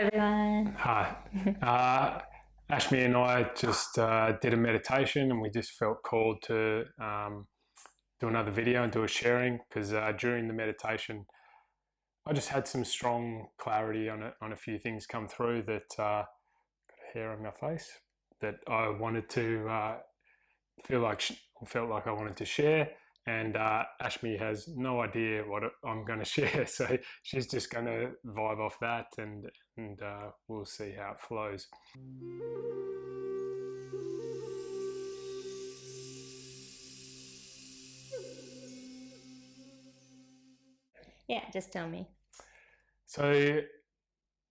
everyone. Hi. Ashmi and I just did a meditation and we just felt called to do another video and do a sharing because during the meditation I just had some strong clarity on a few things come through that got a hair on my face that I wanted to felt like I wanted to share. And Ashmi has no idea what I'm going to share, so she's just going to vibe off that, and we'll see how it flows. Yeah, just tell me. So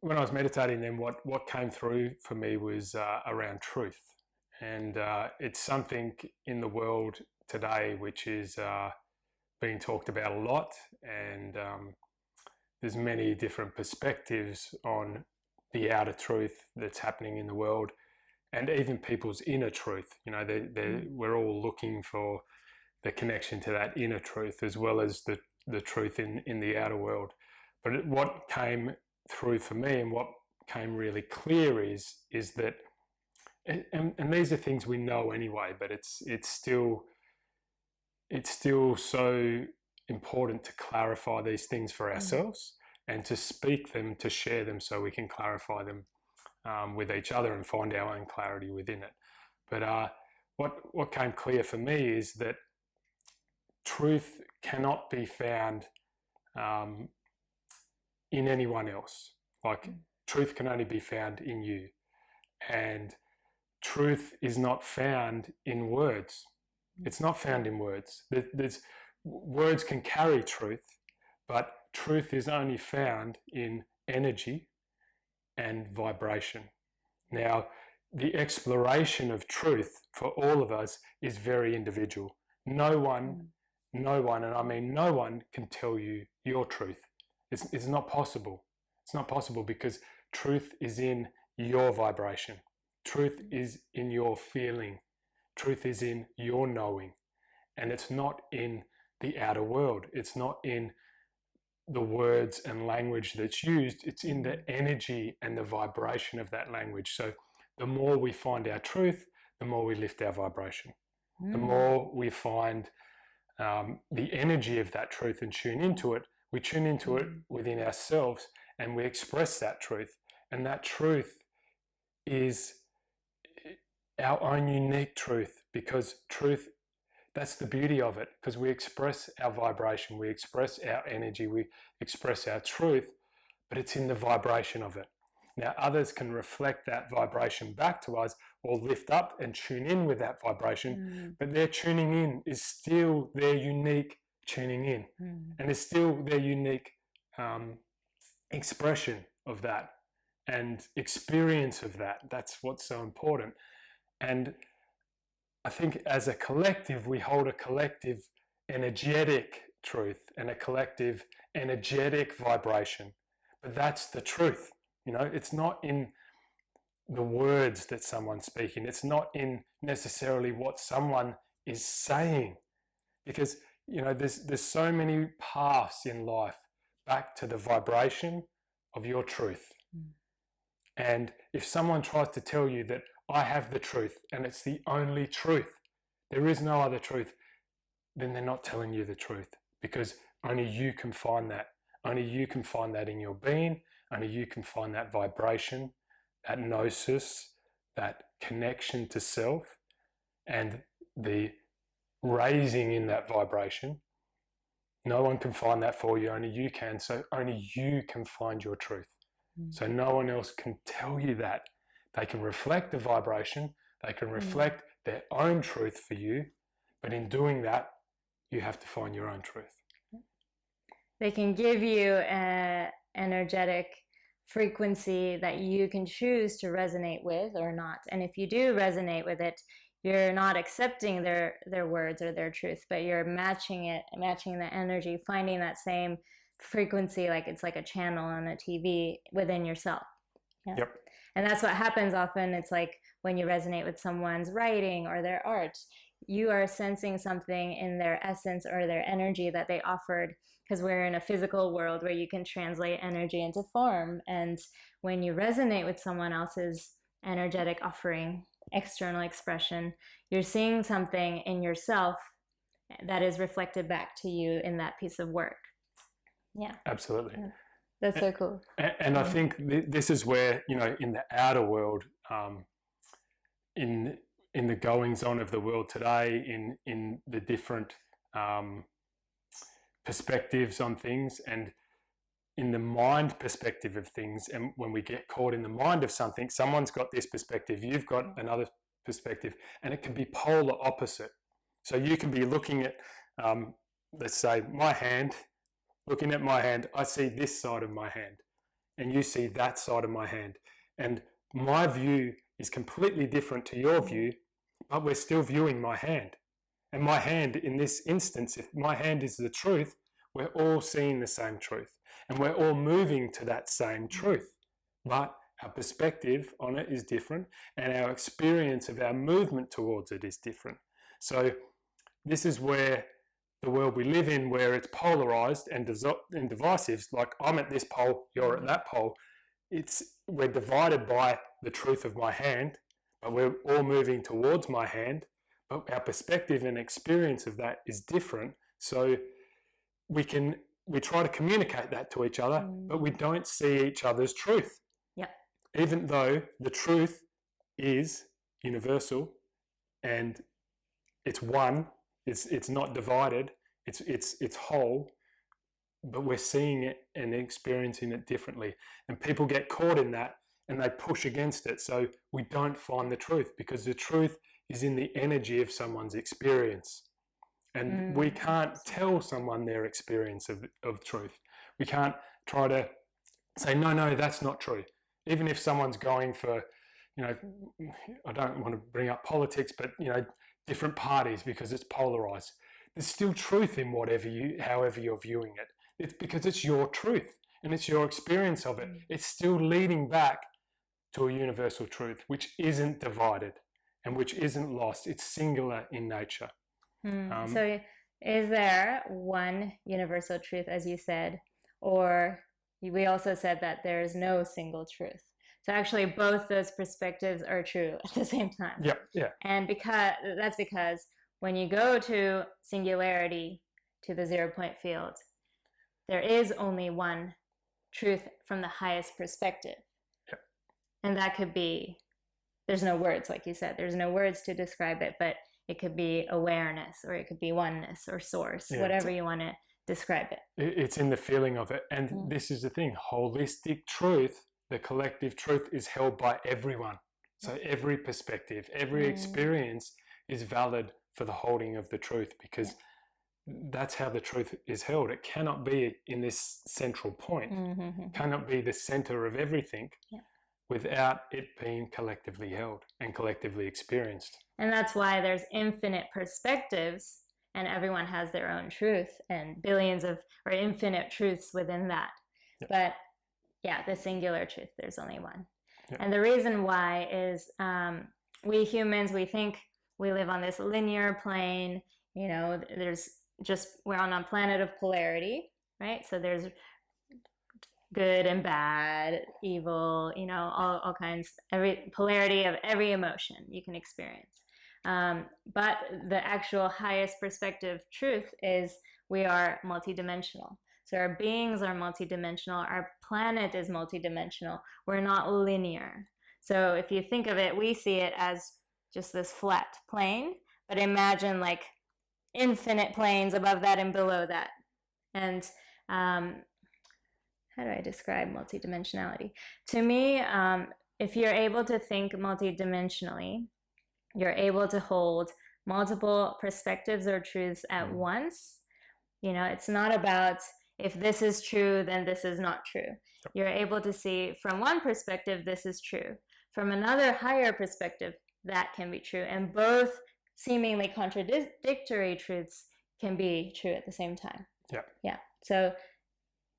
when I was meditating, then what came through for me was around truth, and it's something in the world today which is being talked about a lot, and there's many different perspectives on the outer truth that's happening in the world, and even people's inner truth. You know, we're all looking for the connection to that inner truth as well as the truth in the outer world. But what came through for me and what came really clear is that, and these are things we know anyway, but it's still so important to clarify these things for ourselves and to speak them, to share them so we can clarify them with each other and find our own clarity within it. But what came clear for me is that truth cannot be found in anyone else. Like, truth can only be found in you. And truth is not found in words. It's not found in words. Words can carry truth, but truth is only found in energy and vibration. Now, the exploration of truth for all of us is very individual. No one, and I mean no one, can tell you your truth. It's not possible. It's not possible because truth is in your vibration. Truth is in your feeling. Truth is in your knowing. And it's not in the outer world. It's not in the words and language that's used. It's in the energy and the vibration of that language. So the more we find our truth, the more we lift our vibration. The more we find the energy of that truth and tune into it, we tune into it within ourselves and we express that truth. And that truth is our own unique truth, because truth, that's the beauty of it, because we express our vibration, we express our energy, we express our truth, but it's in the vibration of it. Now, others can reflect that vibration back to us or lift up and tune in with that vibration, but their tuning in is still their unique tuning in, and it's still their unique expression of that and experience of that. That's what's so important. And I think as a collective, we hold a collective energetic truth and a collective energetic vibration, but that's the truth. You know, it's not in the words that someone's speaking. It's not in necessarily what someone is saying, because, you know, there's so many paths in life back to the vibration of your truth. And if someone tries to tell you that I have the truth and it's the only truth, there is no other truth, then they're not telling you the truth, because only you can find that. Only you can find that in your being. Only you can find that vibration, that gnosis, that connection to self, and the raising in that vibration. No one can find that for you, only you can. So only you can find your truth. So no one else can tell you that. They can reflect the vibration, they can reflect their own truth for you, but in doing that, you have to find your own truth. They can give you an energetic frequency that you can choose to resonate with or not. And if you do resonate with it, you're not accepting their words or their truth, but you're matching the energy, finding that same frequency, like it's like a channel on a TV within yourself. Yeah. Yep. And that's what happens often. It's like when you resonate with someone's writing or their art, you are sensing something in their essence or their energy that they offered, because we're in a physical world where you can translate energy into form. And when you resonate with someone else's energetic offering, external expression, you're seeing something in yourself that is reflected back to you in that piece of work. Yeah. Absolutely. Yeah. That's so cool. And I think this is where, you know, in the outer world, in the goings on of the world today, in the different perspectives on things, and in the mind perspective of things, and when we get caught in the mind of something, someone's got this perspective, you've got another perspective, and it can be polar opposite. So you can be looking at, let's say, my hand, looking at my hand, I see this side of my hand, and you see that side of my hand. And my view is completely different to your view, but we're still viewing my hand. And my hand, in this instance, if my hand is the truth, we're all seeing the same truth. And we're all moving to that same truth. But our perspective on it is different, and our experience of our movement towards it is different. So this is where the world we live in, where it's polarized and divisive, like I'm at this pole, you're at that pole, we're divided by the truth of my hand, but we're all moving towards my hand, but our perspective and experience of that is different. So we try to communicate that to each other, but we don't see each other's truth. Yeah. Even though the truth is universal and it's one, it's not divided, it's whole, but we're seeing it and experiencing it differently. And people get caught in that and they push against it. So we don't find the truth, because the truth is in the energy of someone's experience. And we can't tell someone their experience of truth. We can't try to say, no, that's not true. Even if someone's going for, you know, I don't want to bring up politics, but, you know, different parties, because it's polarized. There's still truth in however you're viewing it. It's because it's your truth and it's your experience of it. It's still leading back to a universal truth, which isn't divided and which isn't lost. It's singular in nature. So is there one universal truth, as you said, or we also said that there is no single truth? So actually both those perspectives are true at the same time. Yeah. And that's because when you go to singularity, to the 0 point field, there is only one truth from the highest perspective. Yep. And that could be, there's no words, like you said, there's no words to describe it, but it could be awareness, or it could be oneness, or source, whatever you want to describe it. It's in the feeling of it. And this is the thing, holistic truth, the collective truth, is held by everyone. So every perspective, every experience is valid for the holding of the truth, because that's how the truth is held. It cannot be in this central point, cannot be the center of everything without it being collectively held and collectively experienced. And that's why there's infinite perspectives, and everyone has their own truth, and billions of or infinite truths within that. But the singular truth, there's only one. And the reason why is we humans, we think we live on this linear plane. You know, we're on a planet of polarity, right? So there's good and bad, evil, you know, all kinds, every polarity of every emotion you can experience. But the actual highest perspective truth is we are multidimensional. So our beings are multidimensional. Our planet is multidimensional. We're not linear. So if you think of it, we see it as just this flat plane, but imagine like infinite planes above that and below that. And how do I describe multidimensionality? To me, if you're able to think multidimensionally, you're able to hold multiple perspectives or truths at once. You know, it's not about if this is true, then this is not true. You're able to see from one perspective, this is true. From another higher perspective, that can be true. And both seemingly contradictory truths can be true at the same time. Yeah. So,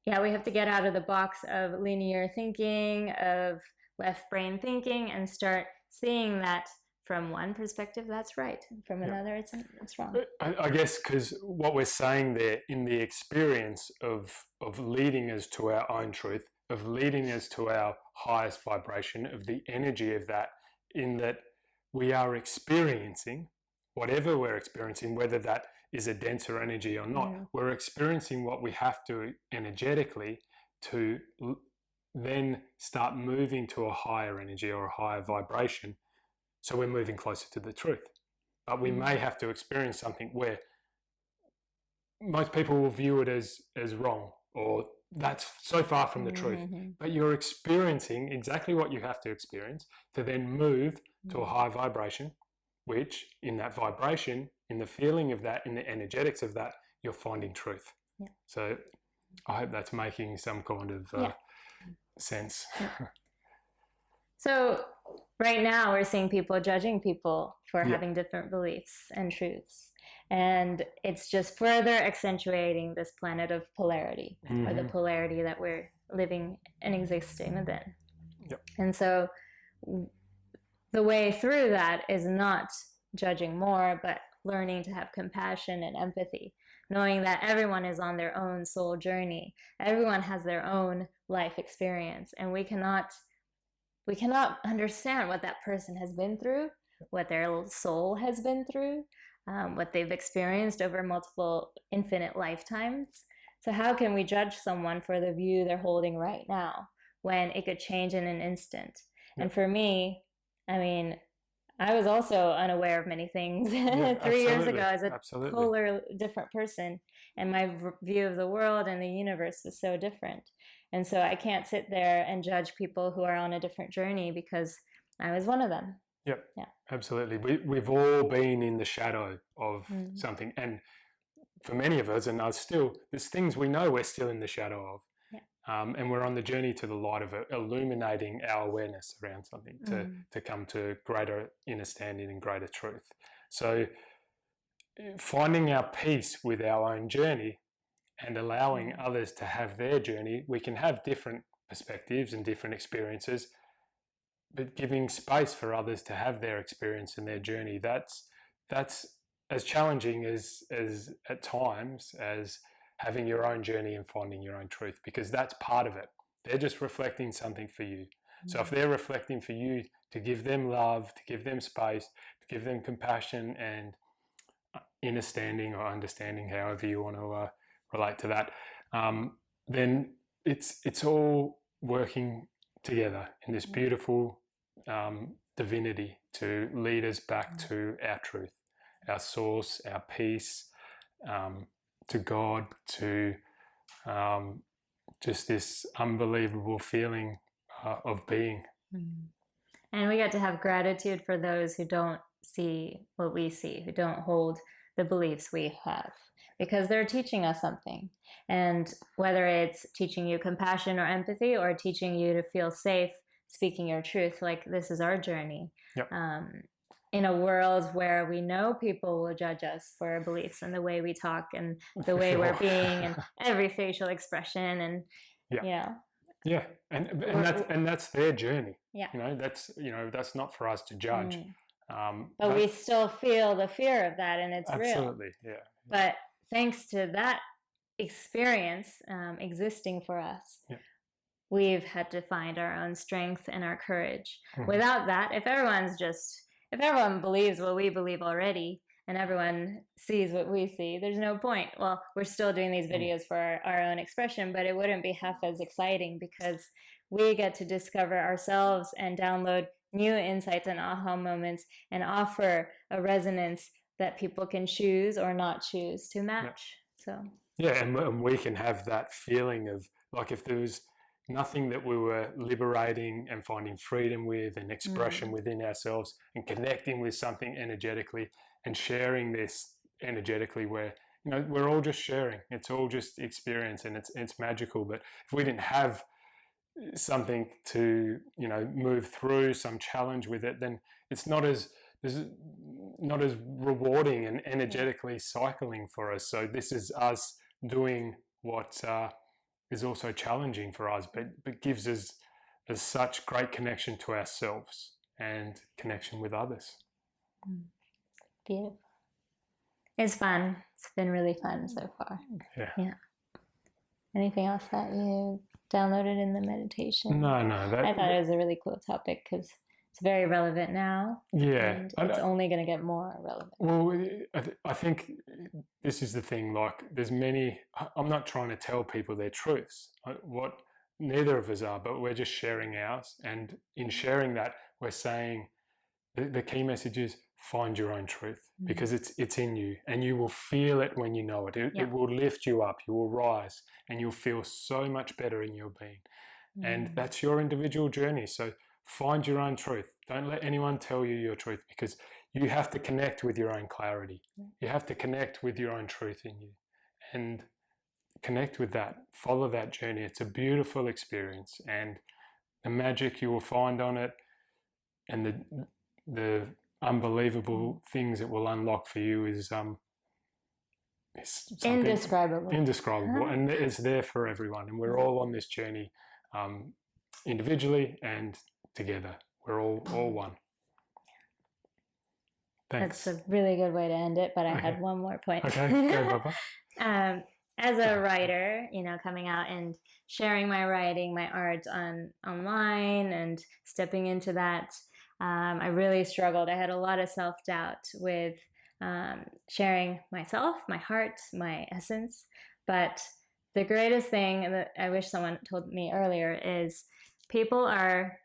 we have to get out of the box of linear thinking, of left brain thinking, and start seeing that from one perspective, that's right. From another, it's wrong. I guess because what we're saying there in the experience of leading us to our own truth, of leading us to our highest vibration, of the energy of that, in that we are experiencing whatever we're experiencing, whether that is a denser energy or not, we're experiencing what we have to energetically to then start moving to a higher energy or a higher vibration. So we're moving closer to the truth. But we may have to experience something where most people will view it as wrong, or that's so far from the truth. But you're experiencing exactly what you have to experience to then move to a high vibration, which in that vibration, in the feeling of that, in the energetics of that, you're finding truth. Yeah. So I hope that's making some kind of sense. So right now we're seeing people judging people for having different beliefs and truths. And it's just further accentuating this planet of polarity, or the polarity that we're living and existing within. Yep. And so the way through that is not judging more, but learning to have compassion and empathy, knowing that everyone is on their own soul journey. Everyone has their own life experience, and we cannot understand what that person has been through, what their soul has been through, what they've experienced over multiple infinite lifetimes. So how can we judge someone for the view they're holding right now when it could change in an instant? And for me, I mean, I was also unaware of many things 3 years ago as a polar different person, and my view of the world and the universe was so different. And so I can't sit there and judge people who are on a different journey because I was one of them. Yep. Yeah. Absolutely. We've all been in the shadow of something, and for many of us, and us still, there's things we know we're still in the shadow of. And we're on the journey to the light of it, illuminating our awareness around something to come to greater understanding and greater truth. So finding our peace with our own journey and allowing others to have their journey, we can have different perspectives and different experiences, but giving space for others to have their experience and their journey, that's as challenging as at times as having your own journey and finding your own truth, because that's part of it. They're just reflecting something for you. So if they're reflecting for you to give them love, to give them space, to give them compassion and understanding, however you want to relate to that, then it's all working together in this beautiful divinity to lead us back to our truth, our source, our peace, to God, to just this unbelievable feeling of being. And we get to have gratitude for those who don't see what we see, who don't hold the beliefs we have, because they're teaching us something. And whether it's teaching you compassion or empathy, or teaching you to feel safe speaking your truth, like this is our journey. Yep. In a world where we know people will judge us for our beliefs and the way we talk and the way we're being and every facial expression, and and that's their journey. Yeah. That's not for us to judge. But we still feel the fear of that, and it's real. Absolutely, yeah. But thanks to that experience existing for us, we've had to find our own strength and our courage. Without that, if everyone believes what we believe already, and everyone sees what we see, there's no point. Well, we're still doing these videos for our own expression, but it wouldn't be half as exciting, because we get to discover ourselves and download new insights and aha moments and offer a resonance that people can choose or not choose to match. And we can have that feeling of, like, if there was nothing that we were liberating and finding freedom with and expression within ourselves and connecting with something energetically and sharing this energetically, where we're all just sharing, it's all just experience, and it's magical. But if we didn't have something to move through, some challenge with it, then it's not as rewarding and energetically cycling for us. So this is us doing what is also challenging for us, but gives us such great connection to ourselves and connection with others. Beautiful. It's fun. It's been really fun so far. Yeah. Anything else that you downloaded in the meditation? No. I thought it was a really cool topic because it's very relevant now. Yeah. And it's only going to get more relevant. Well, I think this is the thing. Like, there's many. I'm not trying to tell people their truths. What neither of us are, but we're just sharing ours. And in sharing that, we're saying the key message is find your own truth, because it's in you, and you will feel it when you know it. It will lift you up. You will rise, and you'll feel so much better in your being. And that's your individual journey. So find your own truth. Don't let anyone tell you your truth, because you have to connect with your own clarity. You have to connect with your own truth in you, and connect with that. Follow that journey. It's a beautiful experience, and the magic you will find on it, and the unbelievable things it will unlock for you is indescribable. And it's there for everyone, and we're all on this journey, individually and together. We're all one. Thanks. That's a really good way to end it, but I had one more point. Okay, go, Baba. As a writer, coming out and sharing my writing, my art online and stepping into that, I really struggled. I had a lot of self-doubt with sharing myself, my heart, my essence. But the greatest thing that I wish someone told me earlier is people are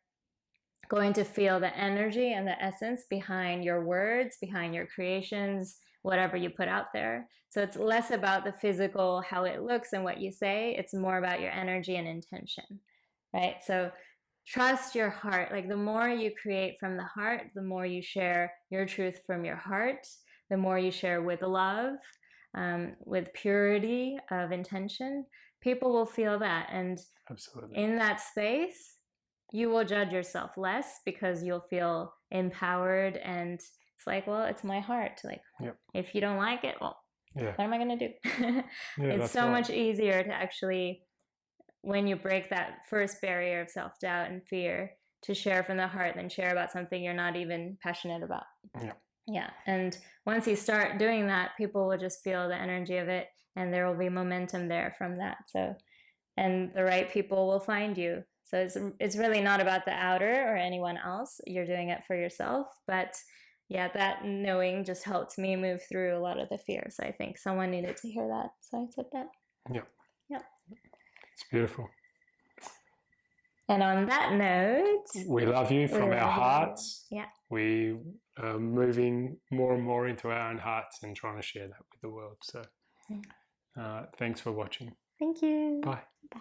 going to feel the energy and the essence behind your words, behind your creations, whatever you put out there. So it's less about the physical, how it looks and what you say. It's more about your energy and intention, right? So trust your heart. Like, the more you create from the heart, the more you share your truth from your heart, the more you share with love, with purity of intention, people will feel that. And absolutely, in that space, you will judge yourself less, because you'll feel empowered. And it's like, well, it's my heart. Like, if you don't like it, well, what am I going to do? It's so much easier to actually, when you break that first barrier of self-doubt and fear, to share from the heart than share about something you're not even passionate about. And once you start doing that, people will just feel the energy of it, and there will be momentum there from that. So, and the right people will find you. So it's really not about the outer or anyone else. You're doing it for yourself. But that knowing just helped me move through a lot of the fears. So I think someone needed to hear that. So I said that. It's beautiful. And on that note, we love you from our hearts. Yeah. We are moving more and more into our own hearts and trying to share that with the world. So thanks for watching. Thank you. Bye. Bye.